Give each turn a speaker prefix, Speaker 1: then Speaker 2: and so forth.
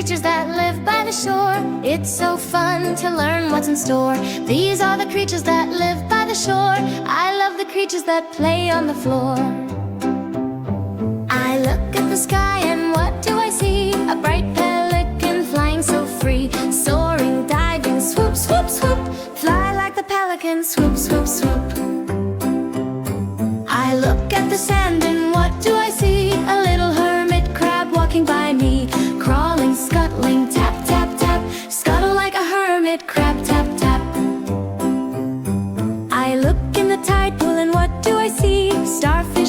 Speaker 1: creatures that live by the shore. It's so fun to learn what's in store. These are the creatures that live by the shore. I love the creatures that play on the floor. I look at the sky and what do I see? A bright pelican flying so free. Soaring, diving, swoop, swoop, swoop. Fly like the pelican, swoop, swoop, swoop. I look at the sand and what do I see? A little hermit crab walking by me. Crawling, scuttling, tap, tap, tap. Scuttle like a hermit crab, tap, tap. I look in the tide pool and what do I see? Starfish